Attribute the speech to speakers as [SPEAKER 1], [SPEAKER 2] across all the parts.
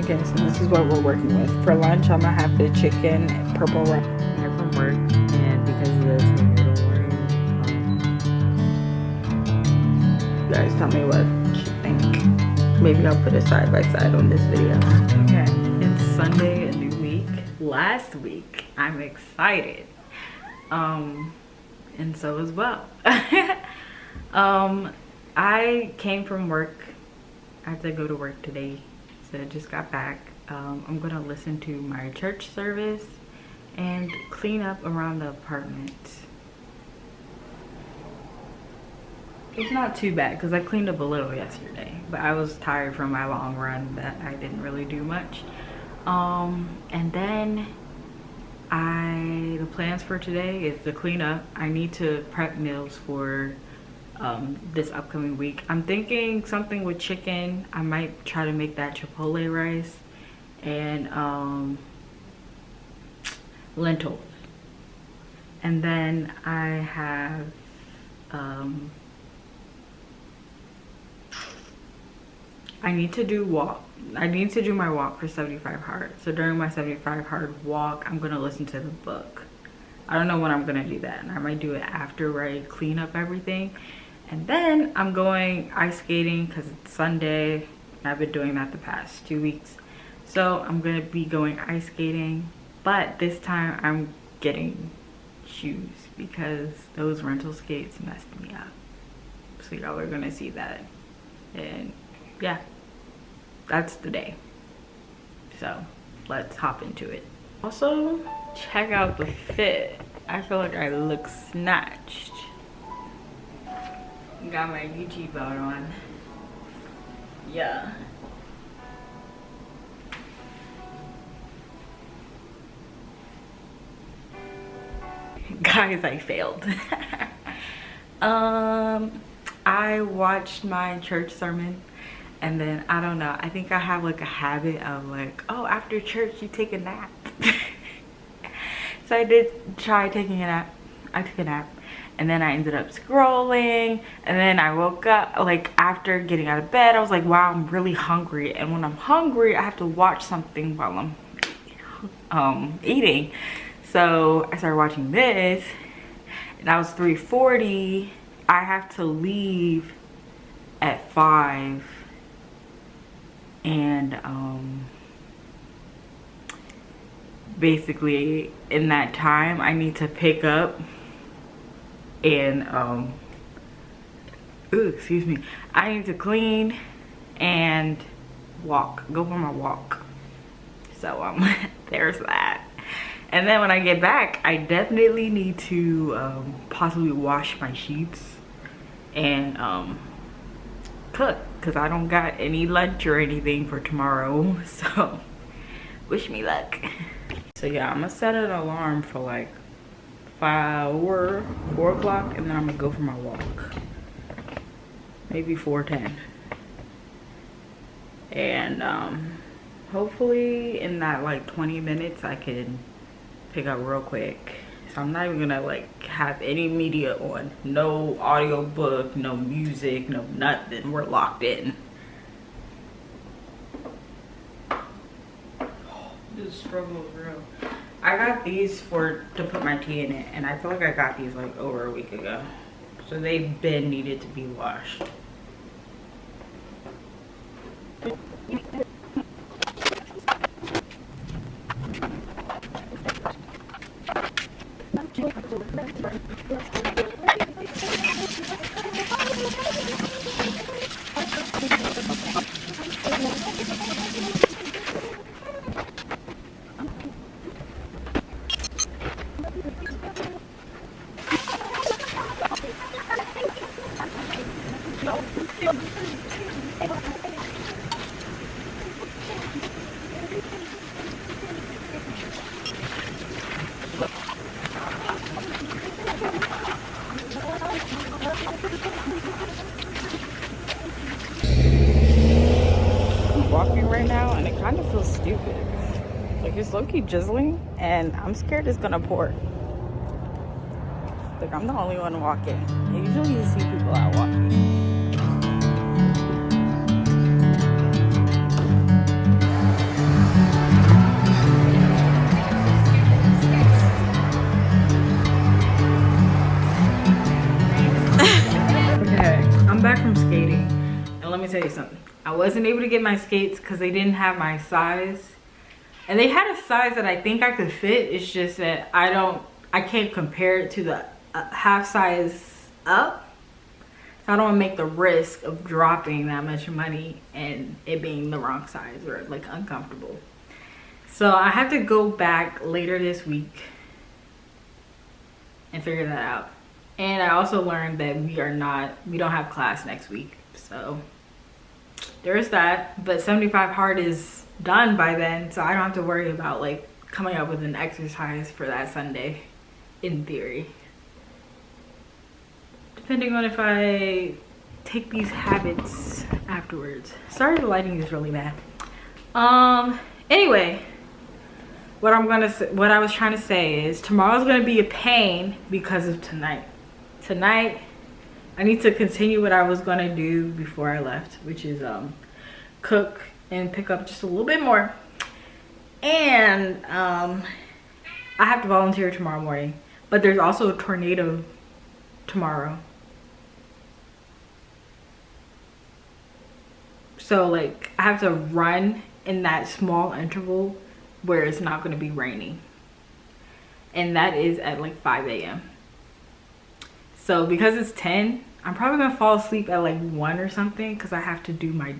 [SPEAKER 1] Okay, so this is what we're working with. For lunch, I'm gonna have the chicken purple rice.
[SPEAKER 2] Here from work, and because of the tornado warning,
[SPEAKER 1] You guys tell me what you think. Maybe I'll put it side by side on this video.
[SPEAKER 2] okay, it's Sunday, a new week. Last week, I'm excited. And so as well. I came from work. I had to go to work today, so I just got back. I'm gonna listen to my church service and clean up around the apartment. It's not too bad because I cleaned up a little yesterday, but I was tired from my long run that I didn't really do much. And then the plans for today is to clean up. I need to prep meals for this upcoming week. I'm thinking something with chicken. I might try to make that chipotle rice and lentils. And then I have I need to do my walk for 75 hard. So during my 75 hard walk, I'm gonna listen to the book. I don't know when I'm gonna do that, and I might do it after I clean up everything. And then I'm going ice skating because it's Sunday, and I've been doing that the past 2 weeks. So I'm gonna be going ice skating, but this time I'm getting shoes because those rental skates messed me up. So y'all are gonna see that. And yeah, that's the day. So let's hop into it. Also, check out the fit. I feel like I look snatched. Got my Gucci belt on. Yeah. Guys, I failed. I watched my church sermon, and then I don't know, I think I have like a habit of like, oh, after church you take a nap. So I did try taking a nap. I took a nap, and then I ended up scrolling, and then I woke up like after getting out of bed. I was like, wow, I'm really hungry, and when I'm hungry I have to watch something while I'm eating. So I started watching this, and that was 3:40. I have to leave at 5, and basically in that time I need to pick up and excuse me, I need to clean and go for my walk. So there's that. And then when I get back, I definitely need to possibly wash my sheets and cook, because I don't got any lunch or anything for tomorrow. So wish me luck. So yeah, I'm gonna set an alarm for like 4 o'clock, and then I'm gonna go for my walk. Maybe 4:10. And hopefully in that like 20 minutes I can pick up real quick. So I'm not even gonna like have any media on. No audio book, no music, no nothing. We're locked in. This struggle is real. I got these to put my tea in it, and I feel like I got these like over a week ago. So they've been needed to be washed. I'm walking right now and it kind of feels stupid. Like it's low-key drizzling and I'm scared it's gonna pour. Like I'm the only one walking. Usually you see people out walking. tell you something. I wasn't able to get my skates because they didn't have my size. And they had a size that I think I could fit. It's just that I can't compare it to the half size up. So I don't want to make the risk of dropping that much money and it being the wrong size or like uncomfortable. So I have to go back later this week and figure that out. And I also learned that we don't have class next week. So there's that. But 75 hard is done by then, so I don't have to worry about like coming up with an exercise for that Sunday, in theory. Depending on if I take these habits afterwards. Sorry, the lighting is really bad. Anyway, what I was trying to say is tomorrow's gonna be a pain because of tonight. Tonight, I need to continue what I was gonna do before I left, which is cook and pick up just a little bit more. And I have to volunteer tomorrow morning, but there's also a tornado tomorrow. So like I have to run in that small interval where it's not going to be raining. And that is at like 5 a.m. So because it's 10, I'm probably going to fall asleep at like 1 or something because I have to do my,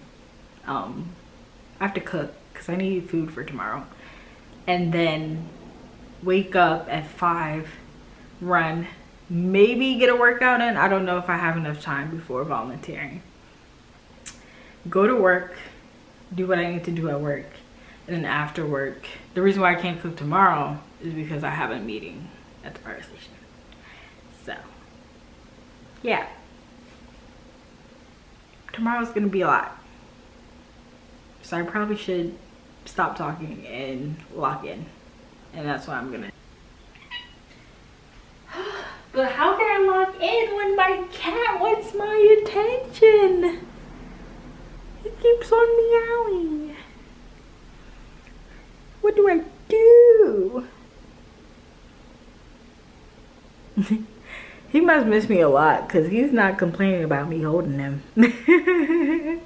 [SPEAKER 2] I have to cook because I need food for tomorrow. And then wake up at 5, run, maybe get a workout in. I don't know if I have enough time before volunteering. Go to work, do what I need to do at work. And then after work, the reason why I can't cook tomorrow is because I have a meeting at the fire station. So, yeah. Tomorrow's gonna be a lot. So I probably should stop talking and lock in. And that's what I'm gonna. But how can I lock in when my cat wants my attention? He keeps on meowing. What do I do? He must miss me a lot because he's not complaining about me holding him.
[SPEAKER 3] Bring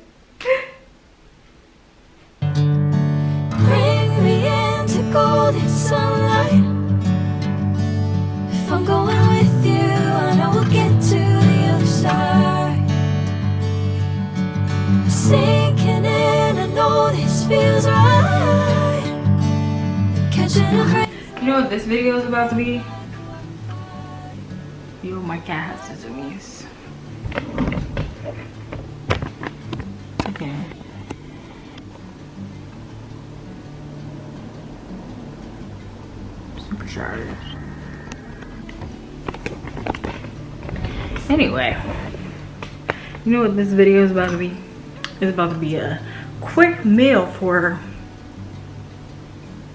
[SPEAKER 3] me into golden sunlight. If I'm going with you, I know we'll get to the other side. Sinking in, I know this feels right. Catching a break.
[SPEAKER 2] You know what this video is about to be? Yo, my cat has zoomies. Okay. Supercharged. Anyway, you know what this video is about to be? It's about to be a quick meal for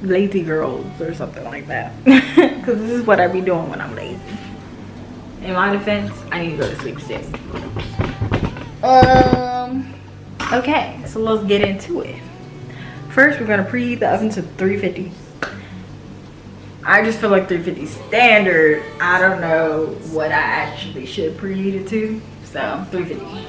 [SPEAKER 2] lazy girls or something like that. Because this is what I be doing when I'm lazy. In my defense, I need to go to sleep soon. Okay, so let's get into it. First, we're gonna preheat the oven to 350. I just feel like 350 standard. I don't know what I actually should preheat it to. So 350.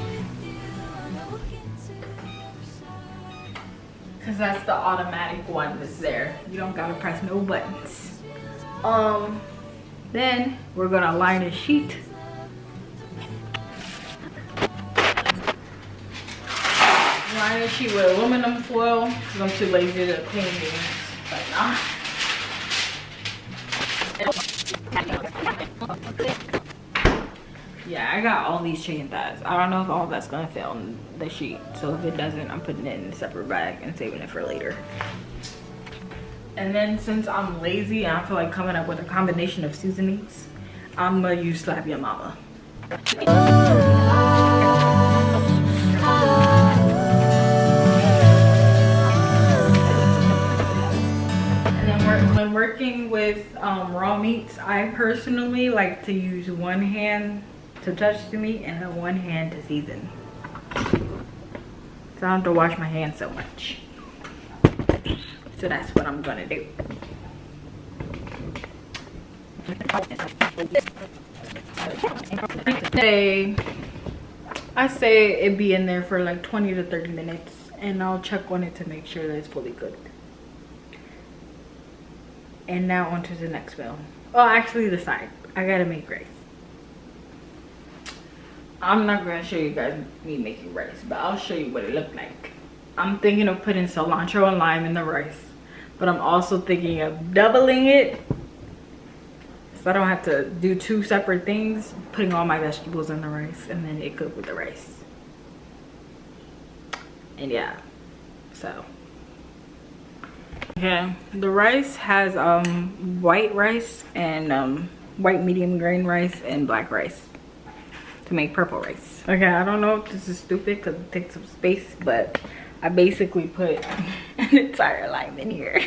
[SPEAKER 2] Cause that's the automatic one that's there. You don't gotta press no buttons. Then we're gonna line a sheet. Line a sheet with aluminum foil because I'm too lazy to clean these right now. Yeah, I got all these chicken thighs. I don't know if all that's gonna fit on the sheet. So if it doesn't, I'm putting it in a separate bag and saving it for later. And then since I'm lazy and I feel like coming up with a combination of seasonings, I'm gonna use Slap Your Mama. And then when working with raw meats, I personally like to use one hand to touch the meat and then one hand to season. So I don't have to wash my hands so much. So that's what I'm gonna do. Today, I say it be in there for like 20 to 30 minutes, and I'll check on it to make sure that it's fully cooked. And now on to the next meal. Oh, actually the side. I gotta make rice. I'm not gonna show you guys me making rice, but I'll show you what it looked like. I'm thinking of putting cilantro and lime in the rice, but I'm also thinking of doubling it so I don't have to do two separate things, putting all my vegetables in the rice and then it cooked with the rice. And yeah, so okay, the rice has white rice and white medium grain rice and black rice to make purple rice. Okay, I don't know if this is stupid because it takes some space, but I basically put an entire lime in here.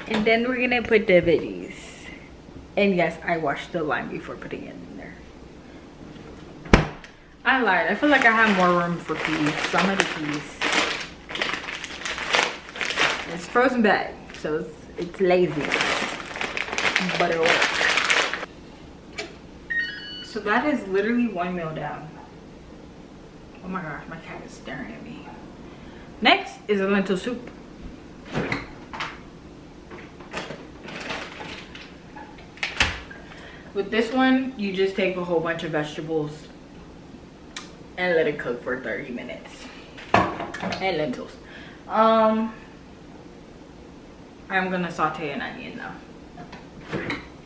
[SPEAKER 2] And then we're gonna put the veggies. And yes, I washed the lime before putting it in there. I lied. I feel like I have more room for peas. Some of the peas. It's frozen bag, so it's lazy, but it'll work. So that is literally one meal down. Oh my gosh, my cat is staring at me. Next is a lentil soup. With this one, you just take a whole bunch of vegetables and let it cook for 30 minutes. And lentils. I'm gonna saute an onion though.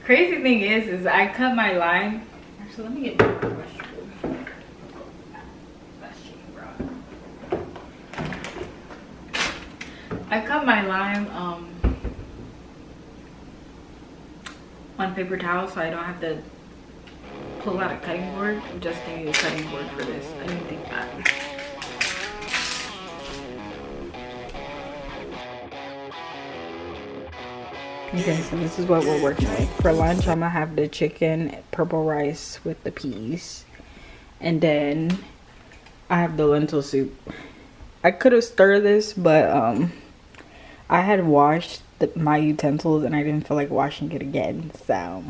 [SPEAKER 2] Crazy thing is I cut my lime. Actually, let me get more vegetable. I cut my lime on paper towel so I don't have to pull out a cutting board. I'm just gonna use a cutting board for this. I didn't think that. Okay, so this is what we're working with. For lunch, I'm gonna have the chicken, purple rice with the peas. And then I have the lentil soup. I could have stirred this, but I had washed my utensils and I didn't feel like washing it again. So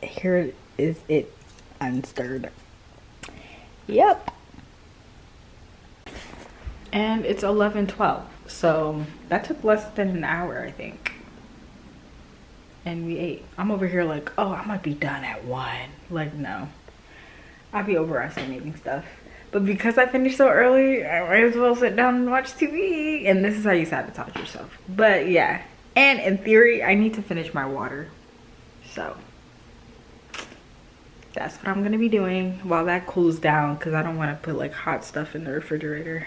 [SPEAKER 2] here is it unstirred. Yep. And it's 11:12. So that took less than an hour, I think. And we ate. I'm over here like, oh, I might be done at 1. Like, no. I'll be overestimating stuff. But because I finished so early, I might as well sit down and watch TV. And this is how you sabotage yourself. But yeah. And in theory, I need to finish my water. So that's what I'm going to be doing while that cools down. Because I don't want to put like hot stuff in the refrigerator.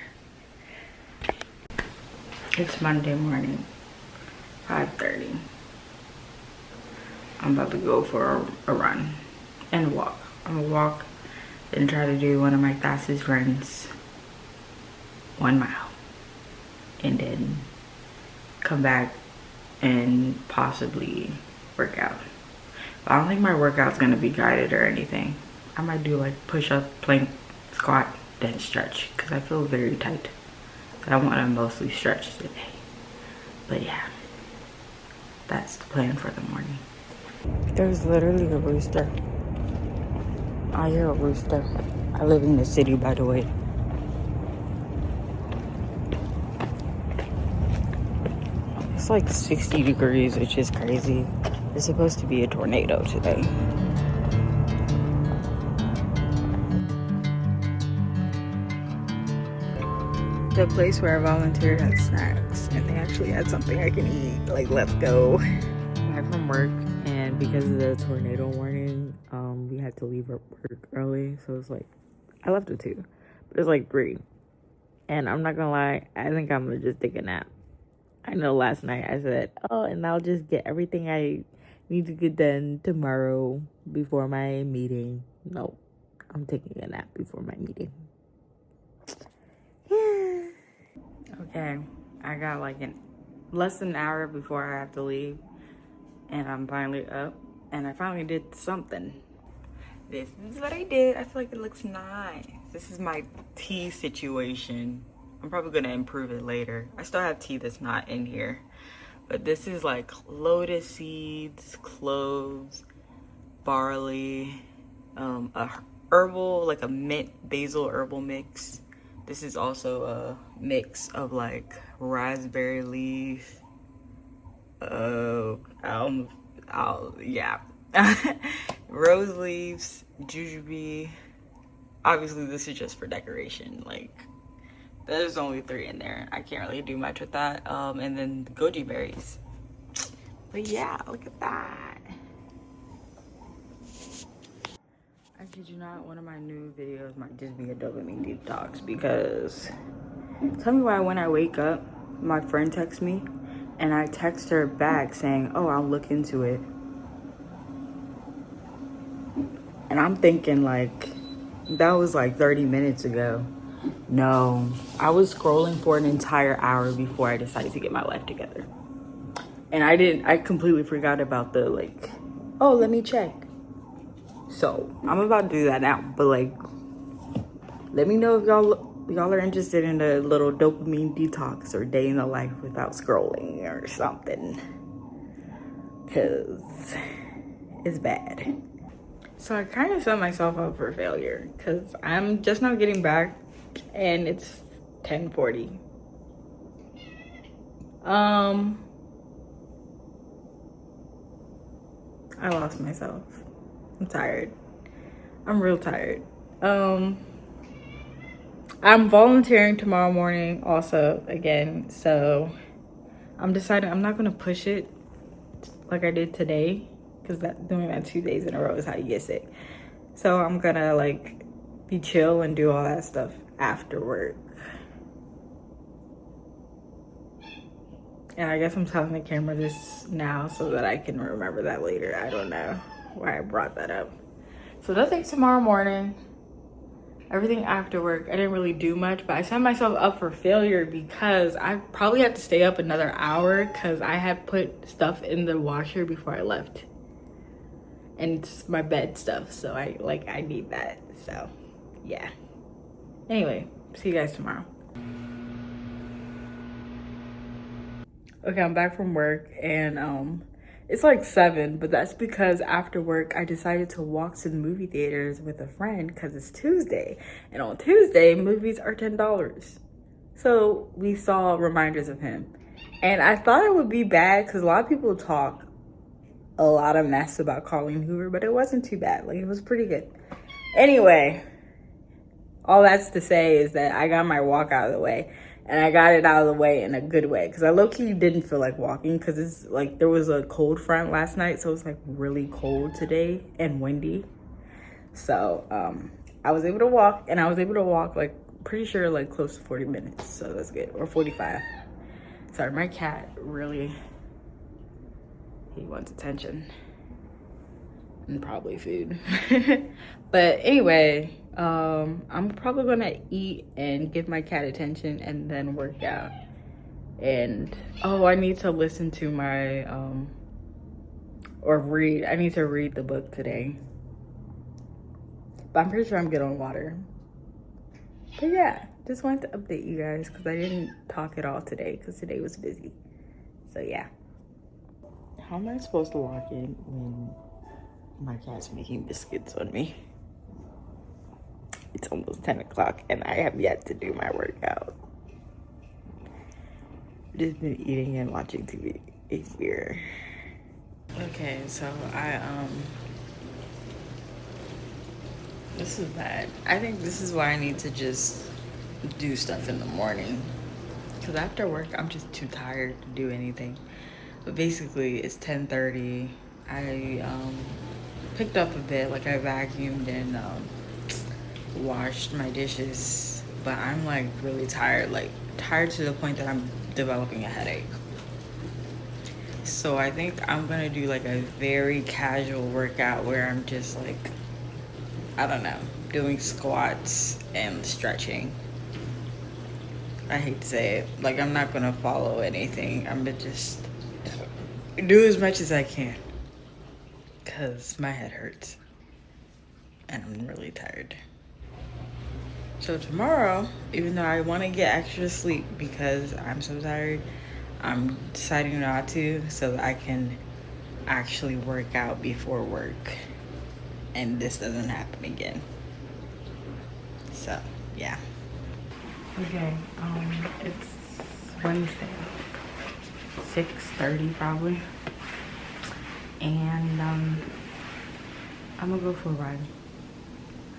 [SPEAKER 2] It's Monday morning. 5:30. I'm about to go for a run and walk. I'm going to walk and try to do one of my fastest runs, 1 mile, and then come back and possibly work out. But I don't think my workout's gonna be guided or anything. I might do like push up, plank, squat, then stretch because I feel very tight. I want to mostly stretch today. But yeah, that's the plan for the morning. There's literally a rooster. I hear a rooster. I live in the city, by the way. It's like 60 degrees, which is crazy. It's supposed to be a tornado today. The place where I volunteered had snacks, and they actually had something I can eat. Like, let's go. Back from work, and because of the tornado warning, we had to leave work early. So it's like, I left at 2, but it's like 3. And I'm not gonna lie, I think I'm gonna just take a nap. I know last night I said, oh, and I'll just get everything I need to get done tomorrow before my meeting. No, I'm taking a nap before my meeting. Yeah. Okay, I got like less than an hour before I have to leave. And I'm finally up. And I finally did something. This is what I did. I feel like it looks nice. This is my tea situation. I'm probably going to improve it later. I still have tea that's not in here. But this is like lotus seeds, cloves, barley, a herbal, like a mint basil herbal mix. This is also a mix of like raspberry leaf, yeah, rose leaves, jujube. Obviously this is just for decoration. Like there's only 3 in there. I can't really do much with that. And then the goji berries. But yeah, look at that. I kid you not, one of my new videos might just be a dopamine detox, because tell me why when I wake up, my friend texts me and I text her back saying, oh, I'll look into it. And I'm thinking like, that was like 30 minutes ago. No, I was scrolling for an entire hour before I decided to get my life together. And I completely forgot about the like, oh, let me check. So I'm about to do that now, but like, let me know if y'all are interested in a little dopamine detox or day in the life without scrolling or something, because it's bad. So I kind of set myself up for failure because I'm just now getting back and it's 10:40. I lost myself. I'm tired. I'm real tired. I'm volunteering tomorrow morning also again, so I'm deciding I'm not gonna push it like I did today, because doing that 2 days in a row is how you get sick. So I'm gonna like be chill and do all that stuff after work. And I guess I'm telling the camera this now so that I can remember that later. I don't know why I brought that up. So nothing tomorrow morning. Everything after work. I didn't really do much, but I set myself up for failure because I probably have to stay up another hour because I had put stuff in the washer before I left. And it's my bed stuff, so I need that. So yeah. Anyway, see you guys tomorrow. Okay, I'm back from work and it's like 7, but that's because after work I decided to walk to the movie theaters with a friend because it's Tuesday, and on Tuesday movies are $10. So we saw Reminders of Him, and I thought it would be bad because a lot of people talk a lot of mess about Colleen Hoover, but it wasn't too bad. Like, it was pretty good. Anyway, all that's to say is that I got my walk out of the way. And I got it out of the way in a good way, because I low-key didn't feel like walking because it's like there was a cold front last night, so it was like really cold today and windy. So I was able to walk, and I was able to walk like pretty sure like close to 40 minutes, so that's good, or 45. Sorry, my cat really, he wants attention and probably food. But anyway, I'm probably gonna eat and give my cat attention and then work out. And oh, I need to listen to my or read. I need to read the book today, but I'm pretty sure I'm good on water. But yeah, just wanted to update you guys because I didn't talk at all today because today was busy. So yeah. How am I supposed to walk in when my cat's making biscuits on me? It's almost 10 o'clock and I have yet to do my workout. I've just been eating and watching TV here. Okay, so this is bad. I think this is why I need to just do stuff in the morning. Because after work, I'm just too tired to do anything. But basically, it's 10:30. I picked up a bit, like I vacuumed and washed my dishes, but I'm like really tired, like tired to the point that I'm developing a headache. So I think I'm gonna do like a very casual workout where I'm just like, I don't know, doing squats and stretching. I hate to say it, like I'm not gonna follow anything. I'm gonna just do as much as I can because my head hurts and I'm really tired. So tomorrow, even though I want to get extra sleep because I'm so tired, I'm deciding not to so that I can actually work out before work and this doesn't happen again.
[SPEAKER 1] So yeah.
[SPEAKER 2] Okay, it's Wednesday, 6:30 probably, and I'm gonna go for a ride.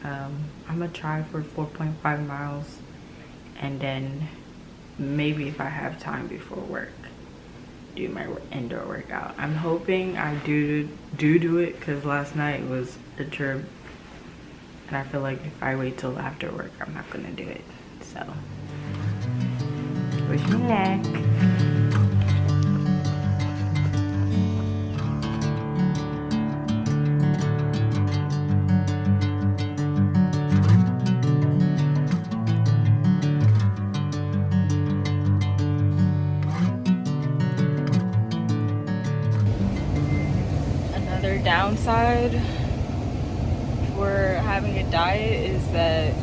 [SPEAKER 2] I'm gonna try for 4.5 miles, and then maybe if I have time before work, do my indoor workout. I'm hoping I do it, because last night was a trip, and I feel like if I wait till after work, I'm not gonna do it. So wish me luck. Another downside for having a diet is that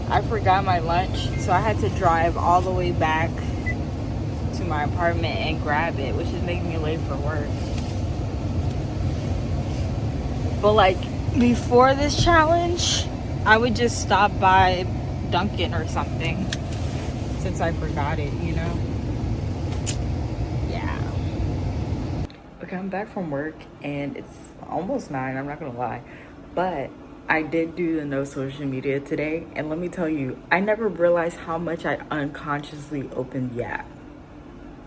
[SPEAKER 2] I forgot my lunch, so I had to drive all the way back to my apartment and grab it, which is making me late for work. But like before this challenge, I would just stop by Dunkin' or something, since I forgot it, you know? Yeah. Okay, I'm back from work and it's almost 9, I'm not gonna lie. But I did do the no social media today, and let me tell you, I never realized how much I unconsciously opened the app.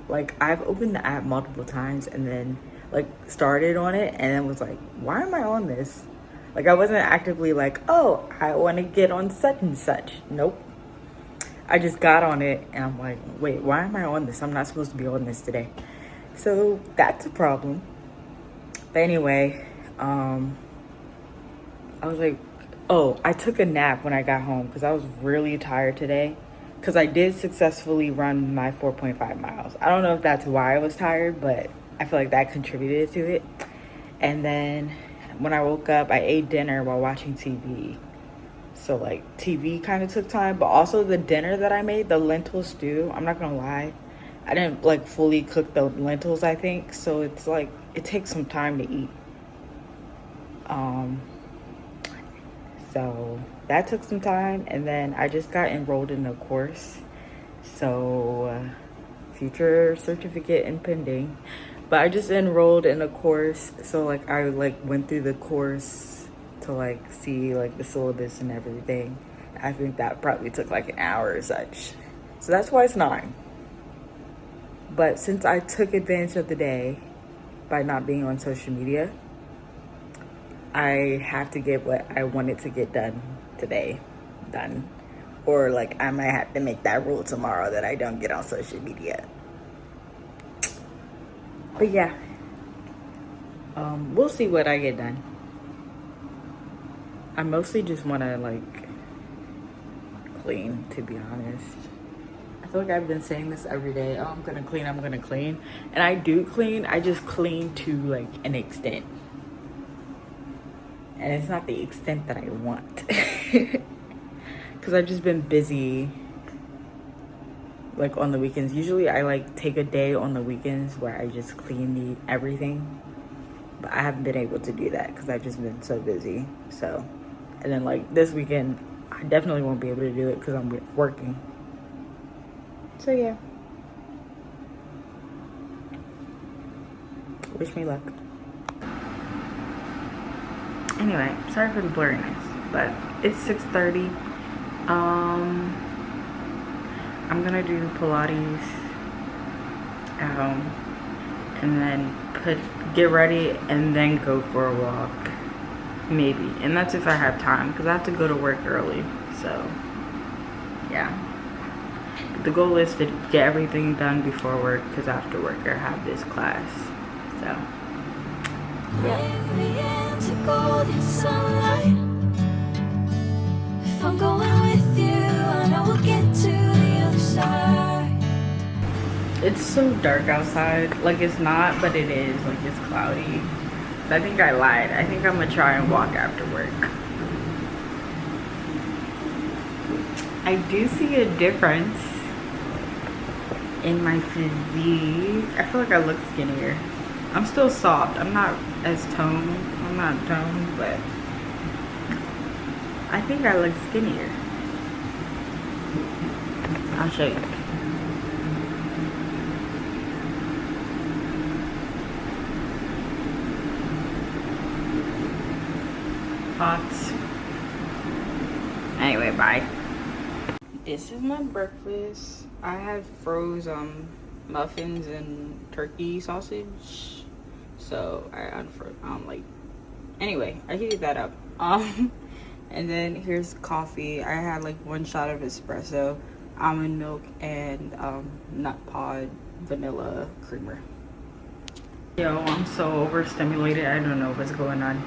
[SPEAKER 2] Like, I've opened the app multiple times and then like started on it and then was like, why am I on this? Like, I wasn't actively like, oh, I want to get on such and such. Nope. I just got on it and I'm like, wait, why am I on this? I'm not supposed to be on this today. So that's a problem. But anyway, I was like, oh, I took a nap when I got home because I was really tired today, because I did successfully run my 4.5 miles. I don't know if that's why I was tired, but I feel like that contributed to it. And then when I woke up, I ate dinner while watching TV. So like TV kind of took time, but also the dinner that I made, the lentil stew, I'm not gonna lie, I didn't like fully cook the lentils, I think. So it's like, it takes some time to eat. So that took some time, and then I just got enrolled in a course. So future certificate and pending. But I just enrolled in a course, so like I like went through the course to like see like the syllabus and everything. I think that probably took like an hour or such. So that's why it's 9. But since I took advantage of the day by not being on social media, I have to get what I wanted to get done today done. Or like I might have to make that rule tomorrow that I don't get on social media. But yeah, we'll see what I get done. I mostly just want to like clean, to be honest. I feel like I've been saying this every day. Oh, I'm gonna clean, I'm gonna clean. And I do clean, I just clean to like an extent. And it's not the extent that I want. Because I've just been busy like on the weekends. Usually I like take a day on the weekends where I just clean everything. But I haven't been able to do that because I've just been so busy. So, and then like this weekend, I definitely won't be able to do it because I'm working. So yeah. Wish me luck. Anyway, sorry for the blurriness, but it's 6:30. I'm gonna do Pilates and then get ready and then go for a walk, maybe. And that's if I have time, because I have to go to work early. So yeah, the goal is to get everything done before work, because after work I have this class. So
[SPEAKER 3] Bring me into golden sunlight. If I'm going with you, I know we'll get to the other side.
[SPEAKER 2] it's so dark outside. Like, it's not, but it is. Like, it's cloudy. I think I lied. I think I'm gonna try and walk after work. I do see a difference in my physique. I feel like I look skinnier. I'm still soft. I'm not as toned. I'm not toned, but I think I look skinnier. I'll show you. Hot. Anyway, bye. This is my breakfast. I have froze muffins and turkey sausage. So I unfroze. Anyway, I heated that up. And then here's coffee. I had like 1 shot of espresso, almond milk, and nut pod vanilla creamer. Yo, I'm so overstimulated. I don't know what's going on.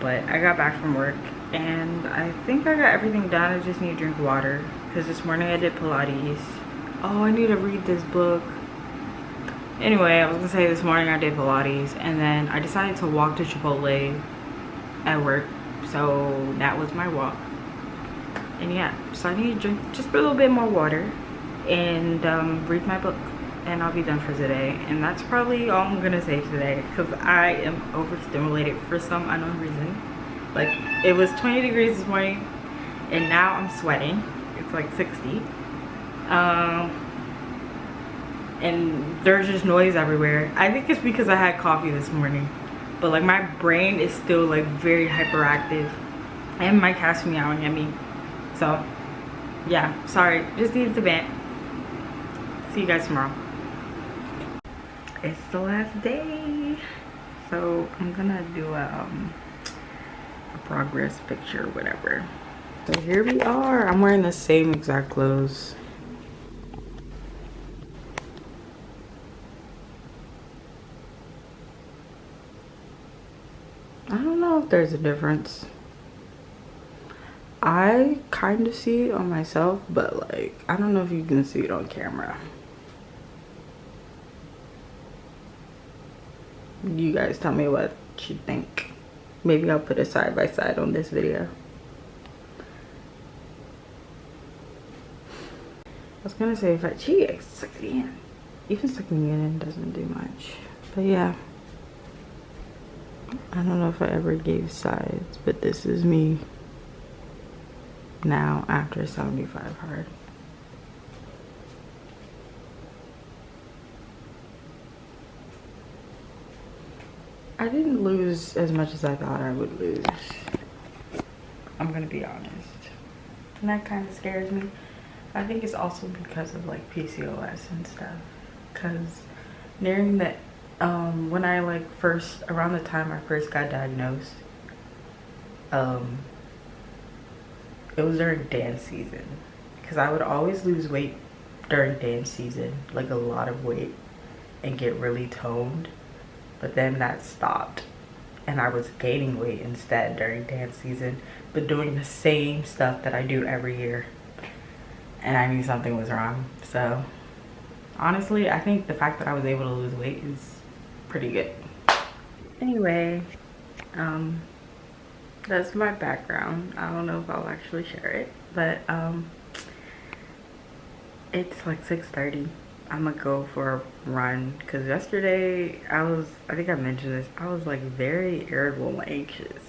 [SPEAKER 2] But I got back from work and I think I got everything done. I just need to drink water because this morning I did Pilates. Oh, I need to read this book. Anyway, I was gonna say this morning I did Pilates and then I decided to walk to Chipotle at work. So that was my walk. And yeah, so I need to drink just a little bit more water and read my book. And I'll be done for today. And that's probably all I'm gonna say today because I am overstimulated for some unknown reason. Like, it was 20 degrees this morning and now I'm sweating. It's like 60. And there's just noise everywhere. I think it's because I had coffee this morning. But like my brain is still like very hyperactive. And my cat's meowing at me. So yeah, sorry, just needed to vent. See you guys tomorrow. It's the last day, so I'm gonna do a progress picture, whatever. So here we are. I'm wearing the same exact clothes. I don't know if there's a difference. I kind of see it on myself, but like I don't know if you can see it on camera. You guys tell me what you think. Maybe I'll put a side by side on this video. I was gonna say if I cheat, suck it in. Even sucking it in doesn't do much. But yeah. I don't know if I ever gave sides, but this is me now after 75 hard. I didn't lose as much as I thought I would lose. I'm gonna be honest. And that kind of scares me. I think it's also because of like PCOS and stuff. Cause nearing the, when I like first, around the time I first got diagnosed, it was during dance season. Cause I would always lose weight during dance season, like a lot of weight, and get really toned. But then that stopped and I was gaining weight instead during dance season, but doing the same stuff that I do every year. And I knew something was wrong. So honestly, I think the fact that I was able to lose weight is pretty good. Anyway, that's my background. I don't know if I'll actually share it, but it's like 6:30. I'm gonna go for a run because yesterday I think I mentioned this, I was like very irritable and anxious.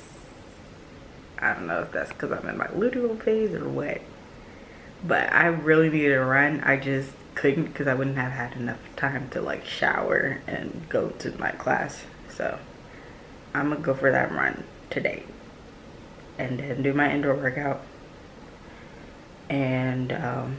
[SPEAKER 2] I don't know if that's because I'm in my luteal phase or what, but I really needed a run. I just couldn't because I wouldn't have had enough time to like shower and go to my class. So I'm gonna go for that run today and then do my indoor workout and go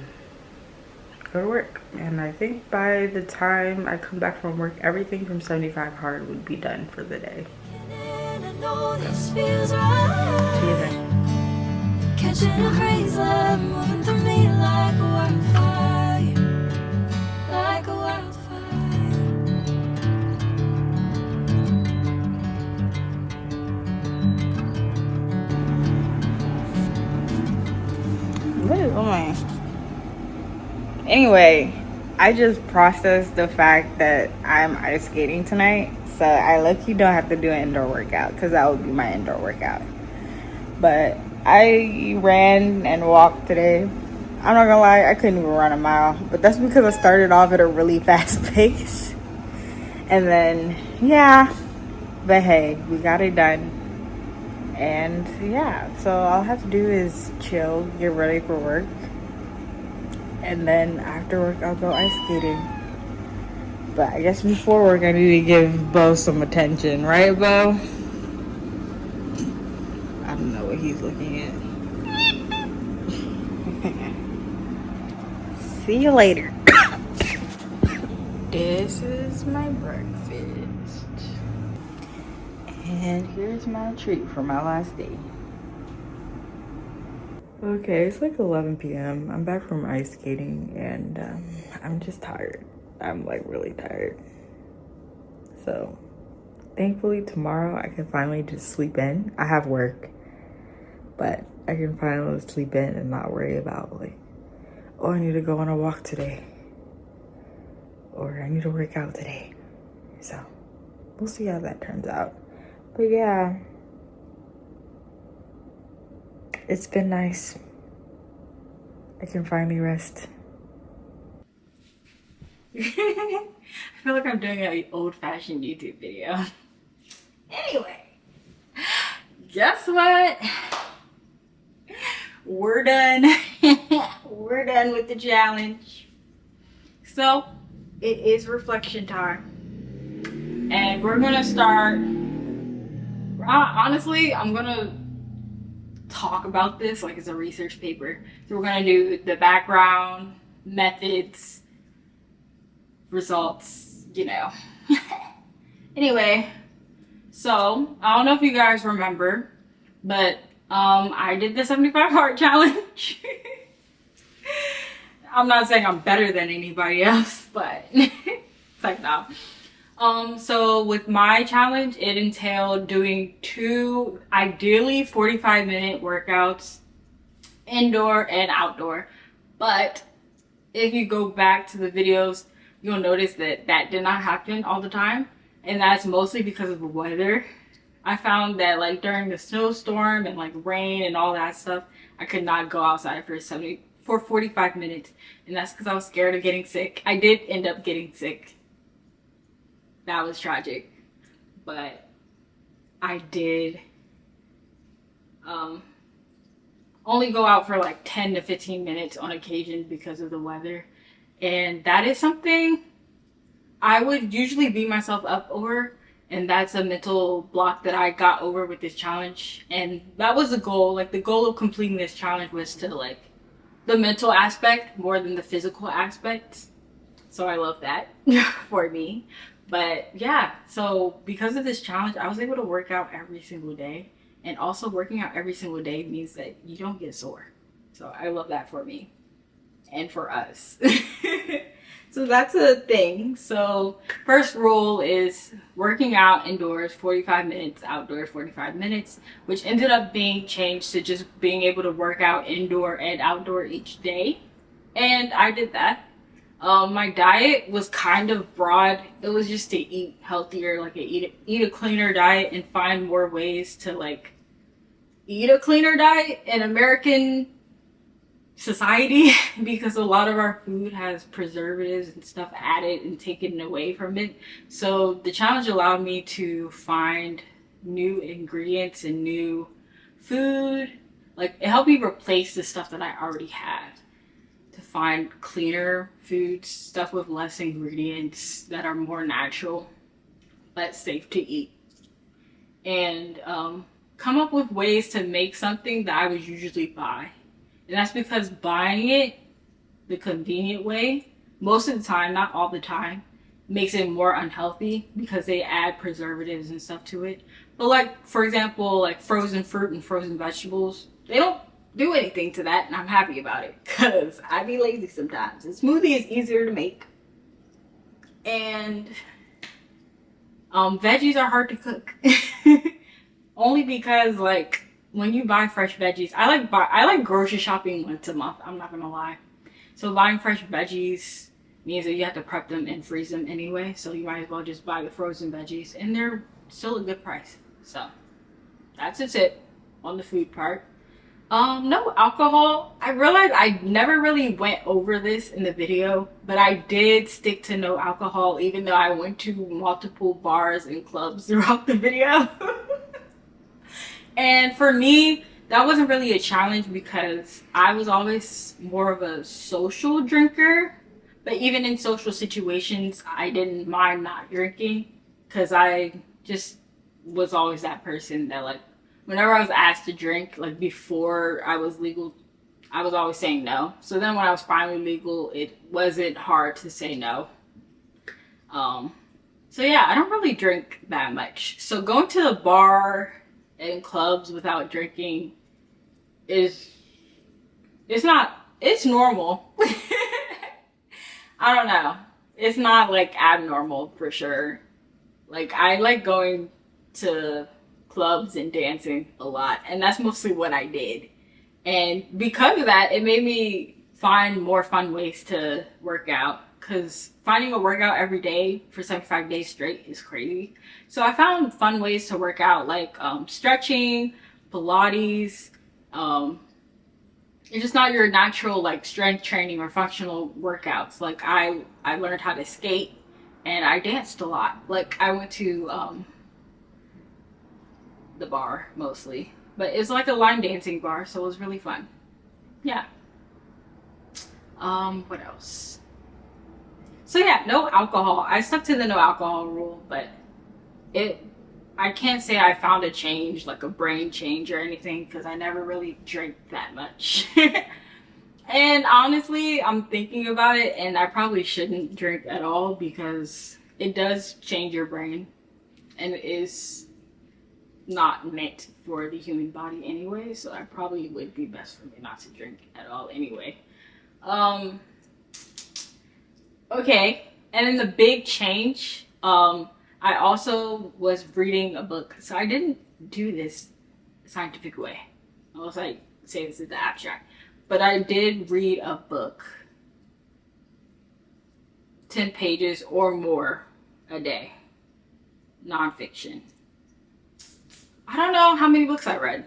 [SPEAKER 2] to work. And I think by the time I come back from work, everything from 75 hard would be done for the day.
[SPEAKER 3] I know this feels right.
[SPEAKER 2] See you then.
[SPEAKER 3] Catching a crazy love moving through me like a wildfire, like a wildfire.
[SPEAKER 2] What is going? Anyway, I just processed the fact that I'm ice skating tonight, so I lucky don't have to do an indoor workout because that would be my indoor workout. But I ran and walked today. I'm not gonna lie, I couldn't even run a mile, but that's because I started off at a really fast pace. And then, yeah, but hey, we got it done. And yeah, so all I have to do is chill, get ready for work, and then after work I'll go ice skating. But I guess before work I need to give Bo some attention, right, Bo? I don't know what he's looking at. See you later. This is my breakfast. And here's my treat for my last day. Okay, it's like 11 p.m. I'm back from ice skating and I'm just tired. I'm like really tired. So thankfully tomorrow I can finally just sleep in. I have work, but I can finally sleep in and not worry about like, oh, I need to go on a walk today. Or I need to work out today. So we'll see how that turns out. But yeah, it's been nice. I can finally rest. I feel like I'm doing an old-fashioned YouTube video. Anyway, guess what? We're done. We're done with the challenge. So it is reflection time. And we're gonna start, honestly, I'm gonna talk about this like it's a research paper. So we're gonna do the background, methods, results, you know. Anyway, so I don't know if you guys remember, but I did the 75 heart challenge. I'm not saying I'm better than anybody else, but it's like no. So with my challenge, it entailed doing 2, ideally 45-minute workouts, indoor and outdoor. But if you go back to the videos, you'll notice that that did not happen all the time. And that's mostly because of the weather. I found that like during the snowstorm and like rain and all that stuff, I could not go outside for 45 minutes. And that's because I was scared of getting sick. I did end up getting sick. That was tragic. But I did only go out for like 10 to 15 minutes on occasion because of the weather. And that is something I would usually beat myself up over. And that's a mental block that I got over with this challenge. And that was the goal. Like the goal of completing this challenge was to like the mental aspect more than the physical aspect. So I love that for me. But yeah, so because of this challenge, I was able to work out every single day. And also working out every single day means that you don't get sore. So I love that for me and for us. So that's a thing. So first rule is working out indoors 45 minutes, outdoors 45 minutes, which ended up being changed to just being able to work out indoor and outdoor each day. And I did that. My diet was kind of broad. It was just to eat healthier, like eat a cleaner diet and find more ways to like eat a cleaner diet in American society, because a lot of our food has preservatives and stuff added and taken away from it. So the challenge allowed me to find new ingredients and new food. Like it helped me replace the stuff that I already had to find cleaner foods, stuff with less ingredients that are more natural but safe to eat, and come up with ways to make something that I would usually buy. And that's because buying it the convenient way, most of the time, not all the time, makes it more unhealthy because they add preservatives and stuff to it. But like, for example, like frozen fruit and frozen vegetables, they don't do anything to that, and I'm happy about it because I be lazy sometimes. A smoothie is easier to make. And veggies are hard to cook. Only because like when you buy fresh veggies, I like grocery shopping once a month, I'm not gonna lie. So buying fresh veggies means that you have to prep them and freeze them anyway, so you might as well just buy the frozen veggies, and they're still a good price. So that's a tip on the food part. No alcohol. I realized I never really went over this in the video, but I did stick to no alcohol even though I went to multiple bars and clubs throughout the video. And for me, that wasn't really a challenge because I was always more of a social drinker. But even in social situations, I didn't mind not drinking because I just was always that person that, like, whenever I was asked to drink, like before I was legal, I was always saying no. So then when I was finally legal, it wasn't hard to say no. So yeah, I don't really drink that much. So going to the bar and clubs without drinking is it's normal. I don't know. It's not like abnormal for sure. Like I like going to clubs and dancing a lot, and that's mostly what I did. And because of that, it made me find more fun ways to work out. Because finding a workout every day for 75 days straight is crazy. So I found fun ways to work out, like stretching, Pilates. It's just not your natural like strength training or functional workouts. Like I learned how to skate, and I danced a lot. Like I went to the bar mostly, but it's like a line dancing bar, so it was really fun. Yeah. What else? So yeah, no alcohol. I stuck to the no alcohol rule, but I can't say I found a change, like a brain change or anything, because I never really drank that much. And honestly, I'm thinking about it, and I probably shouldn't drink at all because it does change your brain, and it is not meant for the human body anyway, so I probably would be best for me not to drink at all anyway. Okay, and then the big change, I also was reading a book. So I didn't do this scientific way. I was like, say this is the abstract. But I did read a book, 10 pages or more a day, nonfiction. I don't know how many books I read.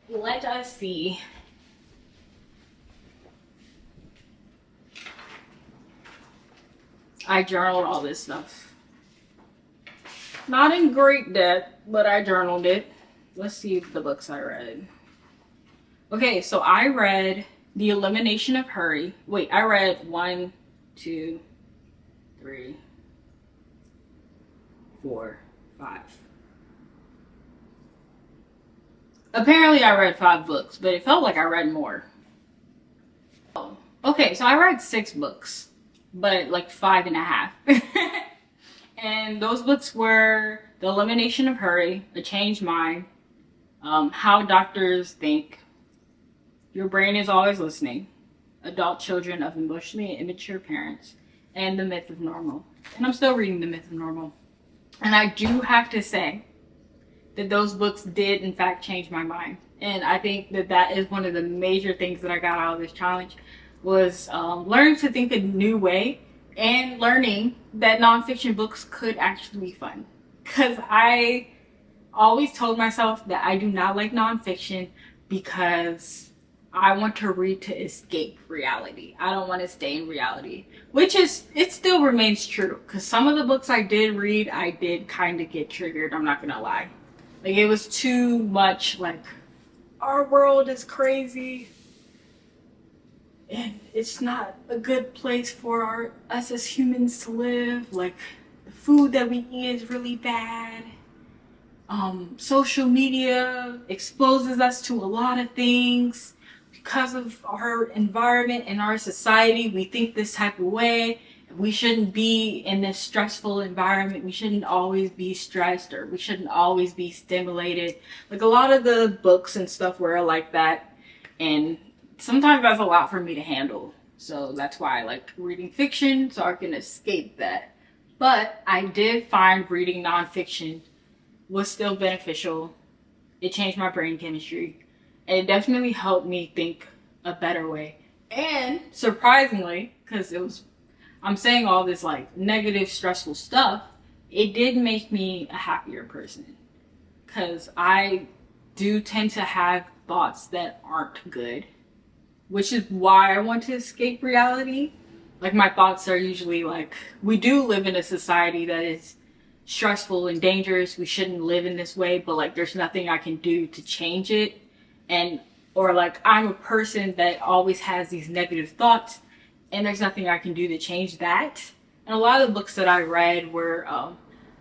[SPEAKER 2] Let us see. I journaled all this stuff. Not in great depth, but I journaled it. Let's see the books I read. Okay, so I read The Elimination of Hurry. Wait, I read 1, 2, 3, 4, 5. Apparently I read 5 books, but it felt like I read more. Oh, okay, so I read 6 books. But like 5.5. And those books were The Elimination of Hurry, A Changed Mind, How Doctors Think, Your Brain is Always Listening, Adult Children of Emotionally Immature Parents, and The Myth of Normal. And I'm still reading The Myth of Normal. And I do have to say that those books did in fact change my mind. And I think that that is one of the major things that I got out of this challenge was learning to think a new way and learning that nonfiction books could actually be fun. Because I always told myself that I do not like nonfiction because I want to read to escape reality. I don't want to stay in reality, which is, it still remains true. Because some of the books I did read, I did kind of get triggered, I'm not going to lie. Like it was too much like, our world is crazy. And it's not a good place for us as humans to live. Like, the food that we eat is really bad. Social media exposes us to a lot of things. Because of our environment and our society, we think this type of way. We shouldn't be in this stressful environment. We shouldn't always be stressed, or we shouldn't always be stimulated. Like, a lot of the books and stuff were like that. And sometimes that's a lot for me to handle. So that's why I like reading fiction, so I can escape that. But I did find reading nonfiction was still beneficial. It changed my brain chemistry. And it definitely helped me think a better way. And surprisingly, because I'm saying all this like negative, stressful stuff, it did make me a happier person. Because I do tend to have thoughts that aren't good, which is why I want to escape reality. Like, my thoughts are usually like, we do live in a society that is stressful and dangerous. We shouldn't live in this way, but like there's nothing I can do to change it. And or like I'm a person that always has these negative thoughts, and there's nothing I can do to change that. And a lot of the books that I read were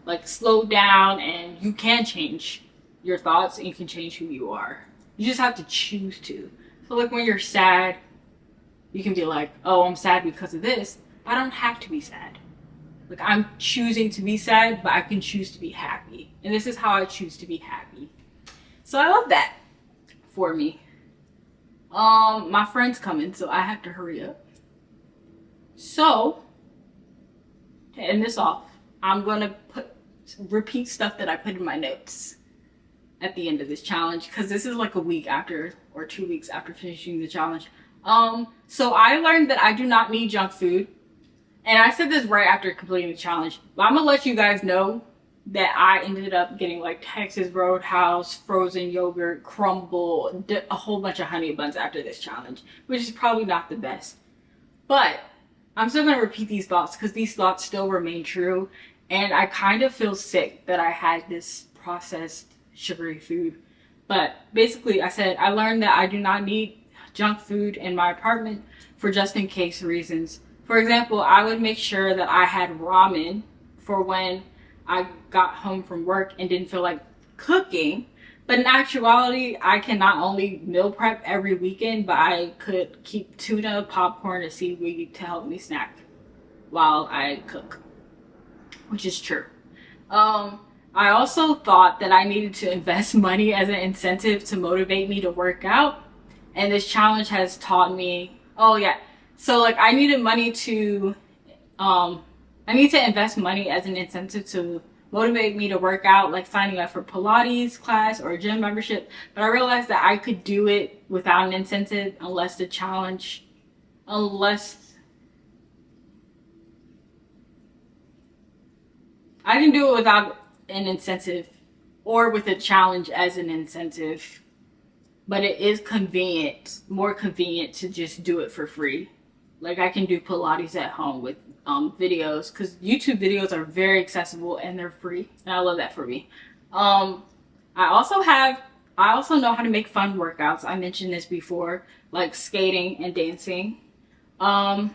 [SPEAKER 2] like slow down, and you can change your thoughts and you can change who you are. You just have to choose to. So like when you're sad, you can be like, oh, I'm sad because of this. I don't have to be sad. Like I'm choosing to be sad, but I can choose to be happy. And this is how I choose to be happy. So I love that for me. My friend's coming, so I have to hurry up. So, to end this off, I'm gonna repeat stuff that I put in my notes at the end of this challenge, because this is like a week after or 2 weeks after finishing the challenge. So I learned that I do not need junk food. And I said this right after completing the challenge, but I'm gonna let you guys know that I ended up getting like Texas Roadhouse, frozen yogurt, crumble, a whole bunch of honey buns after this challenge, which is probably not the best. But I'm still gonna repeat these thoughts because these thoughts still remain true. And I kind of feel sick that I had this processed sugary food. But basically I said, I learned that I do not need junk food in my apartment for just in case reasons. For example, I would make sure that I had ramen for when I got home from work and didn't feel like cooking. But in actuality, I can not only meal prep every weekend, but I could keep tuna, popcorn, and seaweed to help me snack while I cook, which is true. I also thought that I needed to invest money as an incentive to motivate me to work out. And this challenge has taught me, oh yeah, so like I needed money to, I need to invest money as an incentive to motivate me to work out, like signing up for Pilates class or a gym membership. But I realized that I could do it without an incentive unless I can do it without an incentive or with a challenge as an incentive. But it is more convenient to just do it for free. Like I can do Pilates at home with videos, because YouTube videos are very accessible and they're free. And I love that for me. I also know how to make fun workouts. I mentioned this before, like skating and dancing. And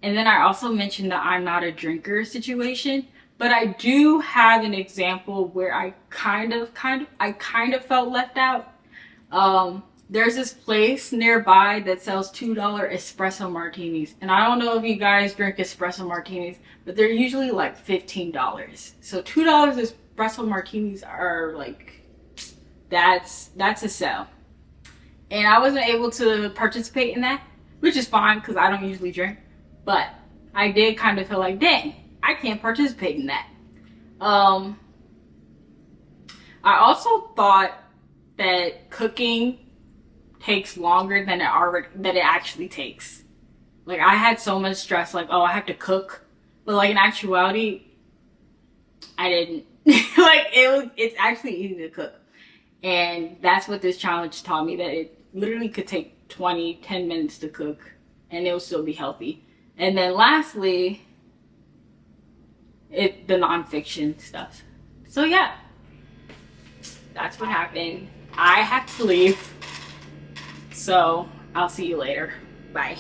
[SPEAKER 2] then I also mentioned that I'm not a drinker situation. But I do have an example where I kind of felt left out. There's this place nearby that sells $2 espresso martinis. And I don't know if you guys drink espresso martinis, but they're usually like $15. So $2 espresso martinis are like, that's a sell. And I wasn't able to participate in that, which is fine because I don't usually drink. But I did kind of feel like, dang, I can't participate in that. I also thought that cooking takes longer than it actually takes. Like I had so much stress, like, oh, I have to cook, but like in actuality, I didn't. Like it's actually easy to cook, and that's what this challenge taught me, that it literally could take 10 minutes to cook, and it will still be healthy. And then lastly, the nonfiction stuff. So yeah, that's what happened. I have to leave. So I'll see you later. Bye.